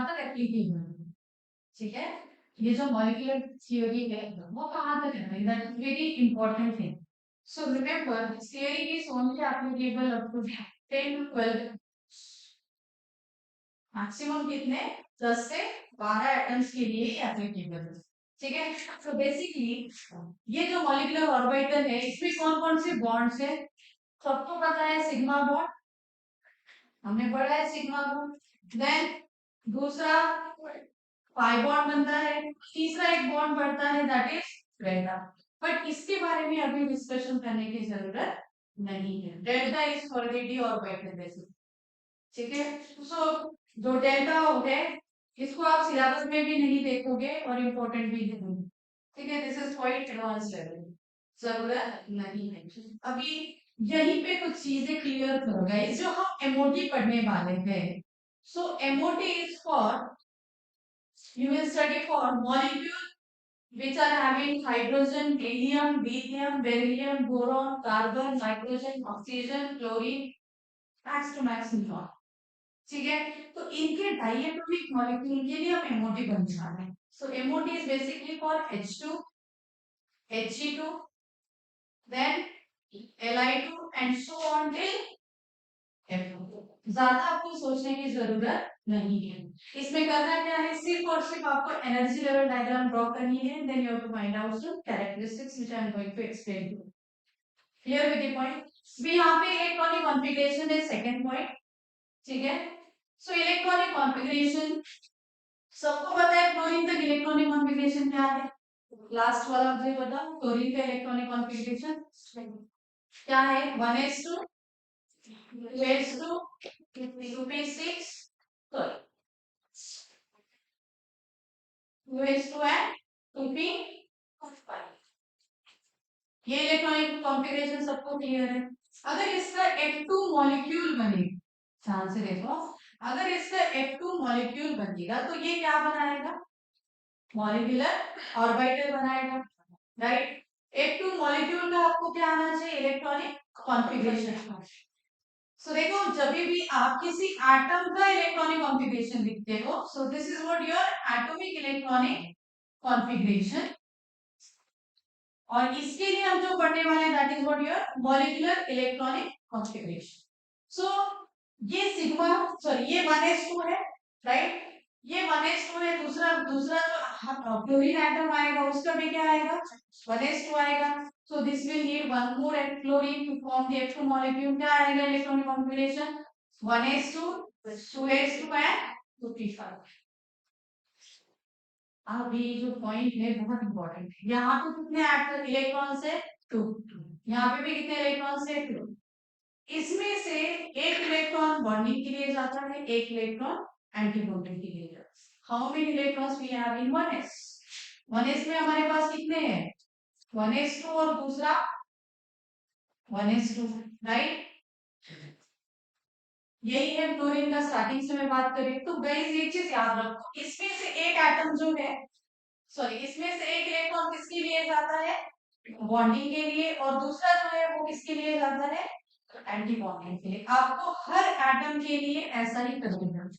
तक एप्लीकेबल है, ठीक है। ये जो मॉलिक्यूलर थ्योरी है वो कहाँ तक है, that is very important thing. So remember this theory is only applicable up to 10 to 12, maximum कितने 10 से 12 एटम्स के लिए ही एप्लीकेबल है, ठीक है। तो बेसिकली ये जो मॉलिक्यूलर ऑर्बिटल है इसमें कौन कौन से बॉन्ड्स है, सबको पता है सिग्मा बॉन्ड, हमने पढ़ा है सिग्मा बॉन्ड। देन दूसरा पाई बॉन्ड बनता है, तीसरा एक बॉन्ड बनता है दैट इज डेल्टा। बट इसके बारे में अभी डिस्कशन करने की जरूरत नहीं है, delta is for the D orbital basis, ठीक है। सो जो डेल्टा है इसको आप सिलेबस में भी नहीं देखोगे और इम्पोर्टेंट भी नहीं, ठीक है। This is quite advance level, जरूरत नहीं है। अभी यहीं पे कुछ चीजें क्लियर करो गाइस, जो हम एमओटी पढ़ने वाले हैं। So MOT is for, you will study for molecule which are having hydrogen, helium, lithium, beryllium, boron, carbon, nitrogen, oxygen, chlorine, max to max neon, ठीक है। तो इनके डाइएटोमिक मॉलिक्यूल के लिए हम एमओटी बन रहे हैं। So MOT is basically for H2, He2, then Li2 and so on till F2। ज्यादा आपको सोचने की जरूरत नहीं है। इसमें करना क्या है, सिर्फ और सिर्फ आपको एनर्जी लेवल डायग्राम ड्रॉ करनी है, then you have to find out some characteristics which I am going to explain to. Clear with the point. भी यहाँ पे इलेक्ट्रॉनिक कॉन्फ़िगरेशन है सेकंड पॉइंट, ठीक है। सो इलेक्ट्रॉनिक कॉन्फ़िगरेशन सबको पता है, क्लोरीन तक इलेक्ट्रॉनिक कॉन्फ़िगरेशन क्या है, लास्ट वाला मुझे बताओ, क्लोरीन का इलेक्ट्रॉनिक कॉन्फ़िगरेशन क्या है, 1s2 2s2 2p6 sorry 2s2 and 2p5। ये इलेक्ट्रॉनिक कॉन्फ़िगरेशन सबको क्लियर है। अगर इसका F2 मॉलिक्यूल बने, ध्यान से देखो, अगर इसका F2 मॉलिक्यूल बनेगा तो ये क्या बनाएगा, मॉलिक्यूलर ऑर्बिटल बनाएगा, राइट। F2 मॉलिक्यूल का आपको क्या आना चाहिए, इलेक्ट्रॉनिक कॉन्फ़िगरेशन। सो देखो जब भी आप किसी एटम का इलेक्ट्रॉनिक कॉन्फ़िगरेशन लिखते हो, so this is what your atomic electronic configuration, और इसके लिए हम जो पढ़ने वाले हैं that is what your molecular electronic configuration. So ये सिग्मा सॉरी ये 1s2 है, राइट, ये 1s2 है। दूसरा दूसरा जो क्लोरीन एटम आएगा उसका भी क्या आएगा, 1s2 आएगा। So this will need one more chlorine to form the F2 molecule, क्या आएगा electronic configuration 1s2 2s2 and 2p5। अब ये जो पॉइंट है बहुत इंपॉर्टेंट है, यहाँ पे कितने इलेक्ट्रॉन है 2, यहाँ पे भी कितने इलेक्ट्रॉन है 2। इसमें से एक इलेक्ट्रॉन बॉन्डिंग के लिए जाता है, एक इलेक्ट्रॉन एंटी बॉन्डिंग के लिए जाता है। How many electrons we have in 1s, 1s में हमारे पास कितने हैं 1s2 और दूसरा 1s2, राइट। यही है क्लोरीन का, स्टार्टिंग से मैं बात करें तो गाइस एक चीज याद रखो, इसमें से एक एटम जो है सॉरी इसमें से एक इलेक्ट्रॉन किसके लिए जाता है, बॉन्डिंग के लिए, और दूसरा जो है वो किसके लिए जाता है, एंटी बॉन्डिंग के लिए। आपको हर एटम के लिए ऐसा ही करना है।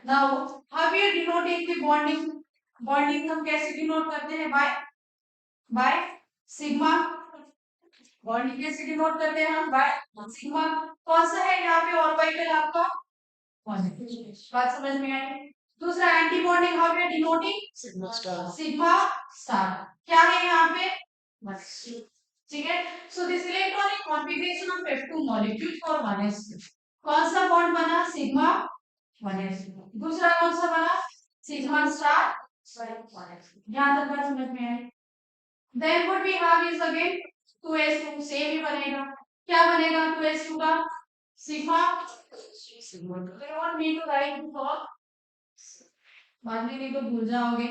Now how you denoting the bonding, bonding हम कैसे डिनोट करते हैं, बाय बाय सिग्मा, बॉन्डिंग कैसे डिनोट करते हैं हम, बाय सिग्मा। कौन सा है यहाँ पे ऑर्बिटल आपका, बात समझ में आई। दूसरा anti bonding how we are denoting, sigma star, क्या है यहाँ पे, ठीक है। So this electronic configuration of F2 molecule for 1s2, कौन सा बॉन्ड बना सिग्मा 1s2, दूसरा कौन सा बना सिग्मा स्टार 1s2, यहाँ तक बात समझ में आई। Then what we have is again 2s2, same ही बनेगा, क्या बनेगा 2s2 का, sigma sigma, you want me to write for, बाद में नहीं तो भूल जाओगे।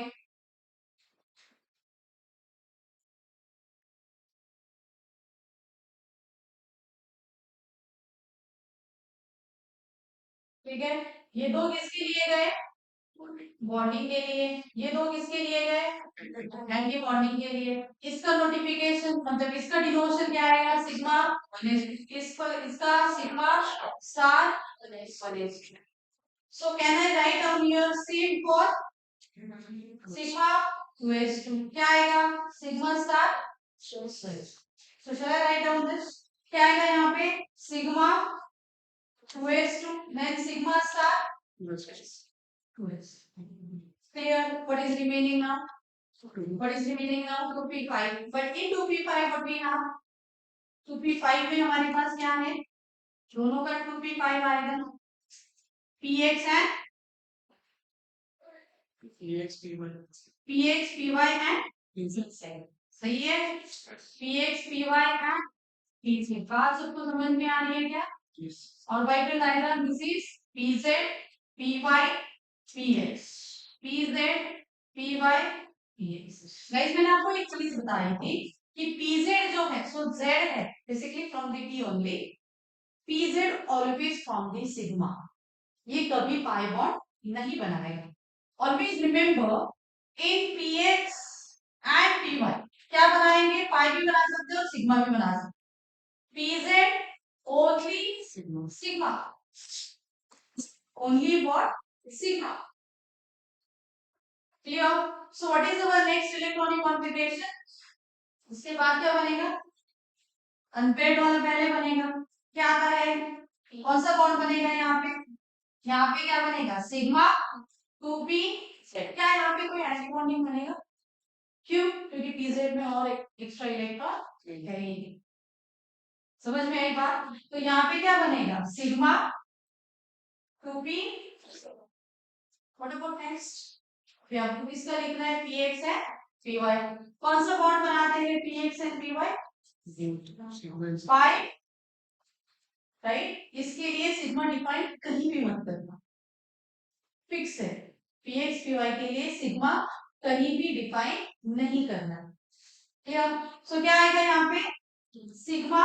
ठीक है, ये दो किसके लिए गए, बॉन्डिंग के लिए, ये दो किसके लिए गए, एंटी बॉन्डिंग के लिए। इसका नोटिफिकेशन मतलब इसका डिनोशन क्या आएगा, सिग्मा, इसका sigma star 1s2, So can I write down here same for sigma 2s2? क्या आएगा? Sigma star. So shall I write down this? क्या आएगा यहाँ पे? Sigma 2s2 then sigma star 2s. Clear? What is remaining now? What is remaining now? 2p5. But in 2p5 what we have? 2p5 में हमारे पास क्या है? दोनों का 2p5 आएगा. px and px py and pz. सही है? px py and pz. बात सबको समझ में आ रही है क्या? Orbital diagram this is pz py px. pz py px. Guys मैंने आपको एक चीज बताई थी कि pz जो है सो z है basically from the p only. pz always from the sigma. ये कभी पाई बॉन्ड नहीं बनाएगा. Always remember in px and py क्या बनाएंगे? पाई भी बना सकते हो और सिग्मा भी बना सकते हो. pz only sigma. Only what? Sigma. Clear? So what is our next electronic configuration? उसके बाद क्या बनेगा? अनपेयर्ड वाला पहले बनेगा. क्या करें? कौन सा बॉन्ड बनेगा यहाँ पे? यहाँ पे क्या बनेगा? Sigma 2p. क्या यहाँ पे कोई एंटी बॉन्ड नहीं बनेगा? क्यों? क्योंकि pz में और एक्स्ट्रा इलेक्ट्रॉन है ही. समझ में आई बात? तो यहाँ पे क्या बनेगा? Sigma 2p. What about next? फिर आपको किसका लिखना है? px है py. कौन सा बॉन्ड बनाते हैं px and py? Pi. Right. इसके लिए सिग्मा डिफाइन कहीं भी मत करना. फिक्स है. px py के लिए सिग्मा कहीं भी डिफाइन नहीं करना. क्लियर? सो क्या आएगा यहाँ पे? Sigma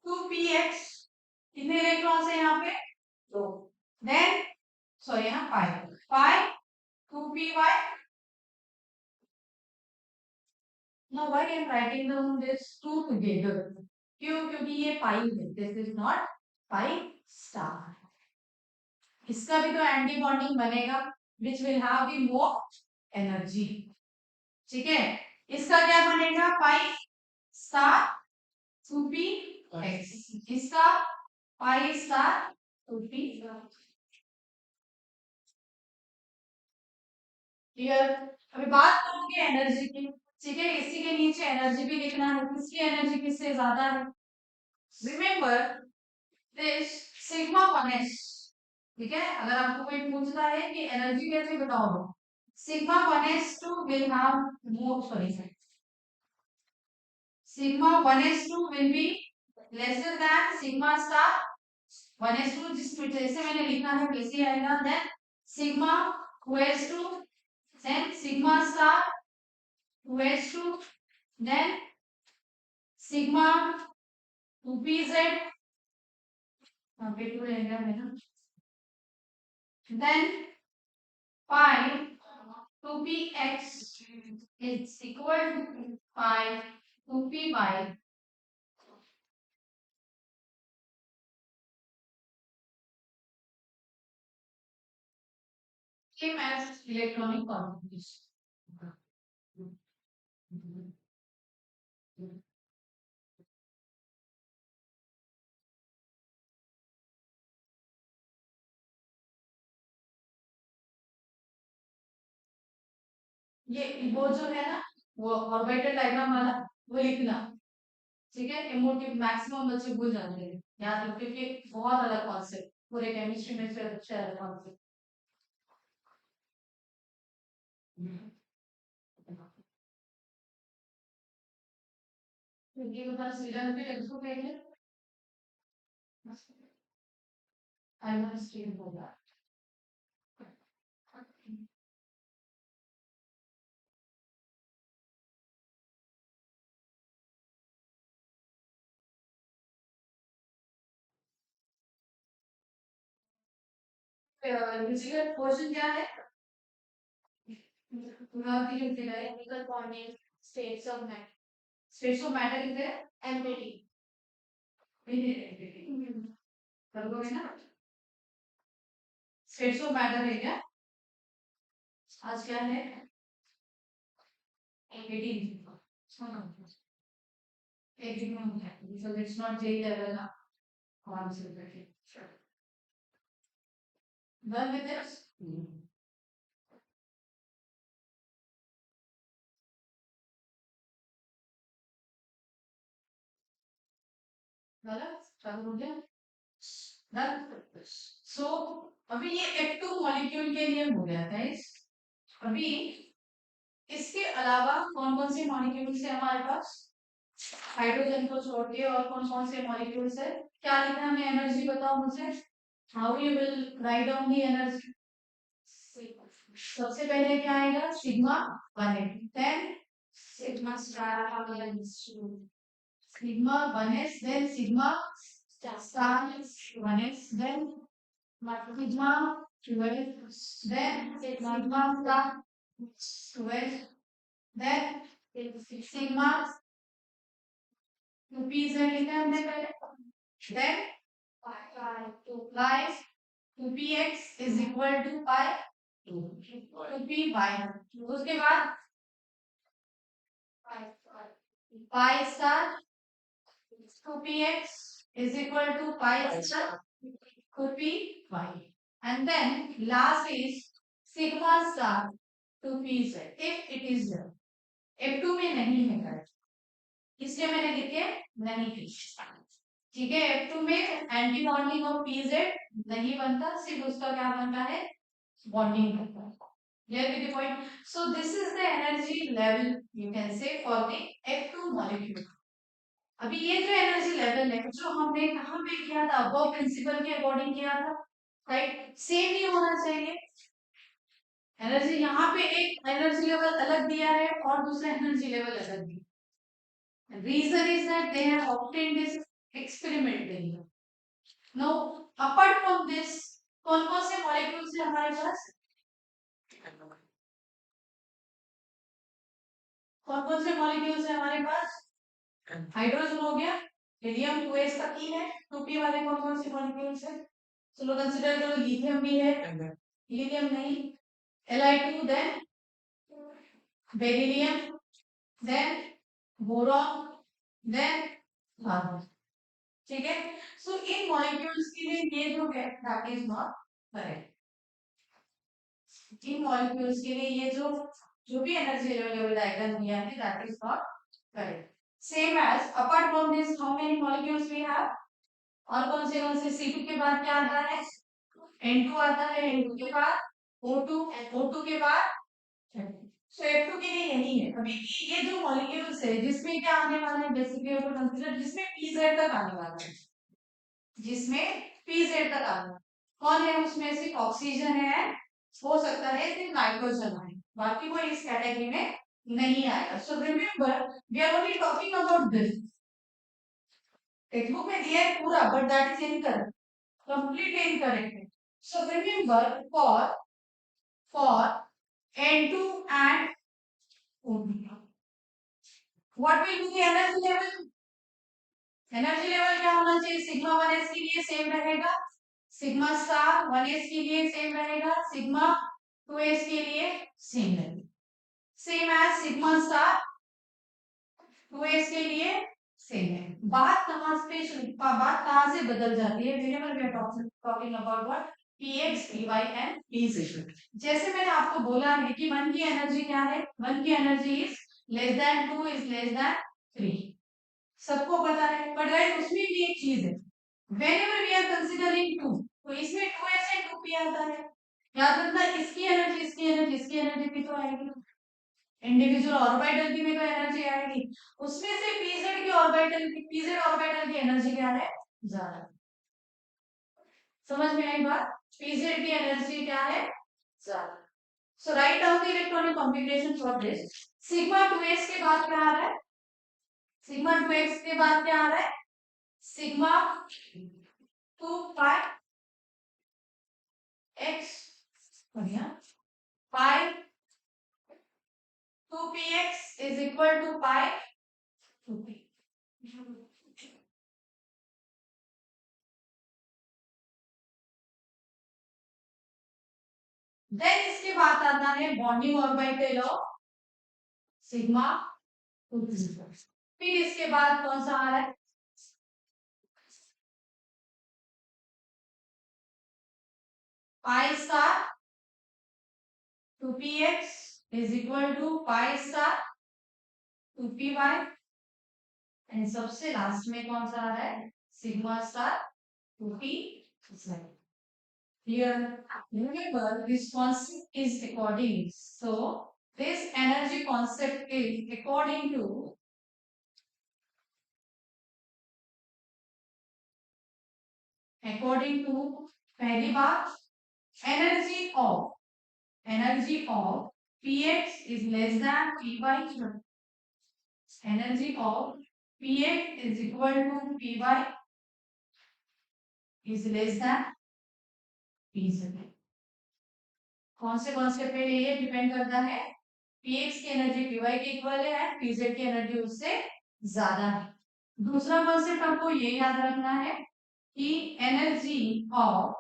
2px. कितने इलेक्ट्रॉन्स है यहाँ पे? 2. देन सॉरी यहाँ पाई. पाई 2py. Now why I am writing down this two together? क्यों? क्योंकि ये पाई है. This is not pi star. इसका भी तो एंटी बॉन्डिंग बनेगा which will have the more energy. ठीक है? इसका क्या बनेगा? Pi star 2p x. इसका पाई स्टार 2p. क्लियर? अभी बात करोगे एनर्जी की. ठीक है? इसी के नीचे एनर्जी भी लिखना है. किसकी एनर्जी किससे ज्यादा है? Remember this sigma 1s. ठीक है? अगर आपको कोई पूछता है कि एनर्जी कैसे बताओगे? sigma 1s2 will have more, sorry, sigma 1s2 will be lesser than sigma star 1s2. जिस जैसे मैंने लिखा है वैसे आएगा. then sigma 2s2 then sigma star 2s2 then sigma 2pz. पे 2 रहेगा मेरा. then pi 2px is equal to pi 2p by same as electronic configuration. ये वो जो है ना वो ऑर्बिटल डायग्राम वाला वो लिखना. ठीक है? एमओटी मैक्सिमम बच्चे भूल जाते हैं. याद रखो क्योंकि बहुत अलग कॉन्सेप्ट. पूरे केमिस्ट्री में से अच्छा है कॉन्सेप्ट. क्योंकि वो पास रिजल्ट पे टेक्स्ट पे है. आई एम स्ट्रीम होगा. म्यूजिकल पोर्शन क्या है? की जो फिगर है निकल बॉन्डिंग स्टेट्स ऑफ मैटर कितने हैं? एमपीटी. कर दोगे ना? फिर सो मैटर है क्या? आज क्या है? 18 so it's not J level now. Done with this? गलत चालू हो गया। डन। सो अभी ये F2 मॉलिक्यूल के लिए हो गया था इस। अभी इसके अलावा कौन कौन से मॉलिक्यूल्स है हमारे पास? हाइड्रोजन को छोड़ के और कौन कौन से मॉलिक्यूल्स है? क्या लिखना है? हमें एनर्जी बताओ मुझे। How you will write down the energy? सबसे पहले क्या आएगा? Sigma 1s, then sigma star 1s, then sigma star 1s, then sigma 12, then sigma star 12, then sigma 2p से लिखा है हमने पहले, then pi 2px is equal to pi 2p y, उसके बाद pi star 2px is equal to pi star 2py, and then last is sigma star 2pz if it is there. F2 में नहीं है करेक्ट, इसलिए मैंने लिखे नहीं की। ठीक है, F2 में एंटी बॉन्डिंग ऑफ pz नहीं बनता, सिर्फ उसका क्या बनता है? बॉन्डिंग बनता है। Clear with the point? So this is the energy level you can say for the F2 molecule. अभी ये जो एनर्जी लेवल है जो हमने कहाँ पे किया था? वो प्रिंसिपल के अकॉर्डिंग किया था, राइट? सेम ही होना चाहिए। एनर्जी यहाँ पे एक एनर्जी लेवल अलग दिया है और दूसरा एनर्जी लेवल अलग दिया। Reason is that they have obtained this experimentally. No, apart from this कौन कौन से मॉलिक्यूल्स है हमारे पास? कौन कौन से मॉलिक्यूल्स है हमारे पास? हाइड्रोजन हो गया, हीलियम 2s का की है, 2p वाले कौन कौन से मॉलिक्यूल्स है? चलो कंसीडर करो, लिथियम भी है, लिथियम नहीं, Li2, then beryllium, then boron, then carbon. ठीक है, सो इन मॉलिक्यूल्स के लिए ये जो है that is not correct. In molecules के लिए ये जो जो भी एनर्जी लेवल डायग्राम दिया है that is not correct. Same as apart from this how many molecules we have? और कौन से C2 के बाद क्या आता है? N2 आता है, N2 के बाद O2, O2 के बाद तो F2 के लिए यही है। अभी ये जो मॉलिक्यूल्स है जिसमें क्या आने वाला है बेसिकली कंसीडर, जिसमें pz तक आने वाला है, जिसमें pz तक आने वाला कौन है? उसमें सिर्फ ऑक्सीजन है, हो सकता है सिर्फ नाइट्रोजन है, बाकी कोई इस कैटेगरी में नहीं आएगा। So remember we are only talking about this. Text book में दिया है पूरा, but that is incorrect, completely incorrect. So remember for N2 and O2, what will be the energy level? Energy level क्या होना चाहिए? सिग्मा 1s के लिए same रहेगा, सिग्मा स्टार 1s के लिए सेम रहेगा, सिग्मा 2s के लिए सेम रहेगा, same as sigma star 2s के लिए सेम है। बात कहाँ से बदल जाती है? whenever we are talking about what px py and pz। जैसे मैंने आपको बोला है कि 1 की एनर्जी क्या है? 1 की energy is less then 2 is less then 3, सबको पता है। बट गाइस उसमें भी एक चीज है, whenever we are considering 2 तो इसमें 2s and 2p आता है। याद रखना, इसकी एनर्जी इसकी एनर्जी भी तो आएगी, इंडिविजुअल ऑर्बिटल की भी तो एनर्जी आएगी, उसमें से पीजेड ऑर्बिटल की एनर्जी क्या है? ज्यादा। समझ में आई बात? पीजेड की एनर्जी क्या है? ज्यादा। So write down the electronic configuration for this. Sigma 2s के बाद क्या आ रहा है? सिग्मा 2x के बाद क्या आ रहा है? सिग्मा 2 पाई x, बढ़िया, pi 2px is equal to pi 2p। देन इसके बाद आता है बॉन्डिंग ऑर्बिटल ऑफ सिग्मा, फिर इसके बाद कौन सा आ रहा है, pi star 2px is equal to pi star 2py, and सबसे लास्ट में कौन सा आ रहा है, sigma star 2p। Here, remember this concept is according. So this energy concept is according to पहली बात, energy of px is less than py. Energy of px is equal to py is less than pz. कौन से पे ये depend करता है, px की energy py के इक्वल है एंड pz की एनर्जी उससे ज्यादा है। दूसरा कॉन्सेप्ट आपको ये याद रखना है कि energy of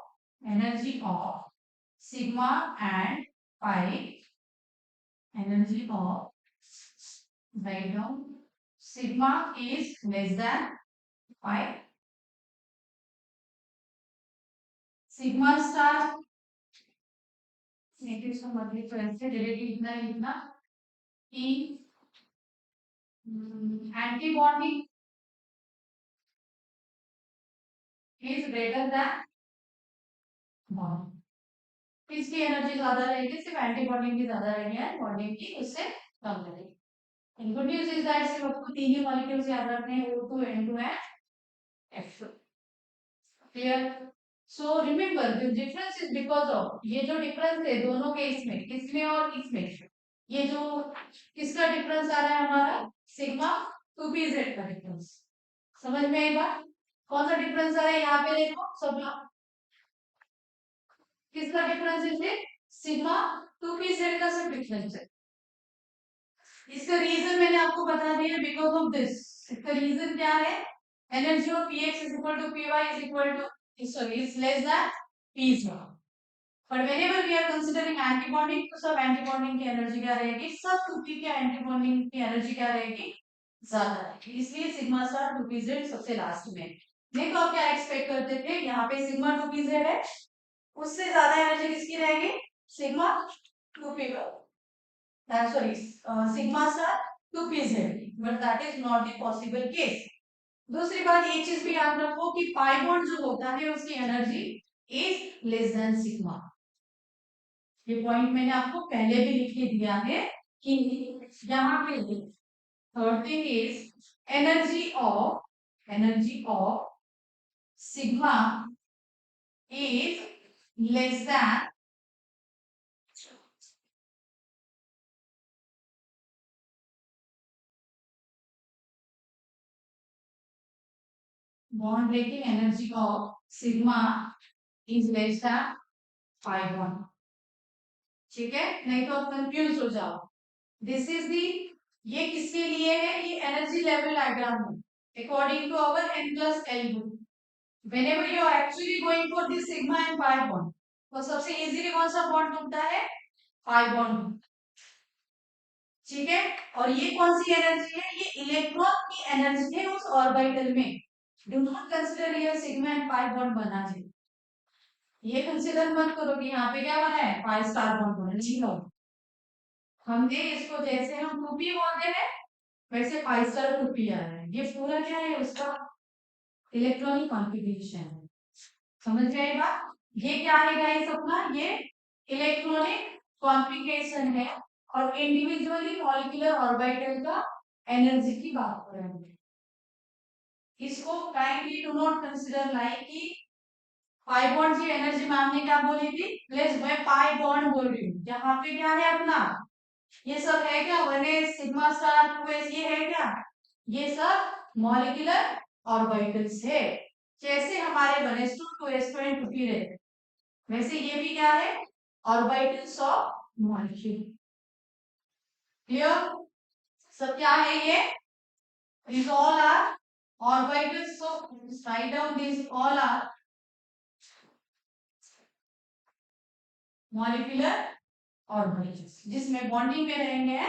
sigma and pi, energy of write down sigma is less than pi, sigma star negative का मतलब तो ऐसे डायरेक्टली इतना लिखना कि anti bonding is greater than bonding, किसकी एनर्जी ज्यादा रहेगी, सिर्फ एंटी बॉन्डिंग की ज्यादा रहेगी एंड बॉन्डिंग की उससे कम रहेगी। And good news is that सिर्फ आपको तीन ही मॉलिक्यूल्स याद रखने हैं, O2, N2 and F2। Clear? So remember the difference is because of, ये जो डिफरेंस है दोनों के इसमें और इसमें, ये जो किसका डिफरेंस आ रहा है हमारा, सिग्मा 2pz का डिफरेंस। समझ में आई बात, कौन सा डिफरेंस आ रहा है यहाँ पे देखो सब लोग, किसका डिफरेंस है, सिग्मा 2pz का सब डिफरेंस है। इसका रीजन मैंने आपको बता दिया, बिकॉज ऑफ दिस। इसका रीजन क्या है, energy of px is equal to py is equal to sorry is less than pz। But whenever we are considering anti bonding, तो सब एंटी बॉन्डिंग की एनर्जी क्या रहेगी, सब 2p के एंटी बॉन्डिंग की एनर्जी क्या रहेगी, ज्यादा रहेगी, इसलिए सिग्मा स्टार 2pz सबसे लास्ट में। देखो आप क्या एक्सपेक्ट करते थे, यहाँ पे सिग्मा 2pz है, उससे ज्यादा एनर्जी किसकी रहेगी, sigma 2p, sorry, sigma star 2pz, but that is not the possible case। दूसरी बात एक चीज भी याद रखो कि पाई बॉन्ड जो होता है उसकी energy is less then sigma, ये पॉइंट मैंने आपको पहले भी लिख के दिया है कि यहाँ पे third thing is energy of sigma is less than bond breaking energy of sigma is less than pi bond. ठीक है, नहीं तो आप कंफ्यूज हो जाओ। दिस इज दी, ये किसके लिए है, ये एनर्जी लेवल डायग्राम है according to our n plus l group। whenever you are actually going for this sigma and pi bond, तो सबसे इजीली कौन सा बॉन्ड बनता है, pi बॉन्ड। ठीक है, और ये कौन सी एनर्जी है, ये इलेक्ट्रॉन की एनर्जी है उस ऑर्बिटल में। डू नॉट कंसीडर ये सिग्मा एंड पाई बॉन्ड बना है, ये कंसीडर मत करो कि यहाँ पे क्या बना है, पाई स्टार बॉन्ड बना है। हमने इसको जैसे हम 2p बोलते हैं वैसे पाई स्टार 2p आ रहा है, ये पूरा क्या है उसका इलेक्ट्रॉनिक कॉन्फ़िगरेशन है। समझ गए बात, ये क्या है गाइस अपना, ये इलेक्ट्रॉनिक कॉन्फ़िगरेशन है और इंडिविजुअली मॉलिक्यूलर ऑर्बिटल का एनर्जी की बात कर रहे हैं। इसको kindly do not consider like कि पाई बॉन्ड की एनर्जी मैम ने क्या बोली थी, प्लस मैं पाई बॉन्ड बोल रही हूँ, यहाँ पे क्या है अपना, ये सब है क्या, 1s सिग्मा स्टार 2s, ये है क्या, ये सब मॉलिक्यूलर ऑर्बिटल्स है। जैसे हमारे 1s2 2s2 एंड 2p रहते, वैसे ये भी क्या है, ऑर्बिटल्स ऑफ मॉलिक्यूल। क्लियर, सब क्या है ये, these all are orbitals, so write down these all are molecular orbitals जिसमें बॉन्डिंग में रहेंगे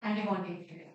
एंटी बॉन्डिंग में रहेंगे।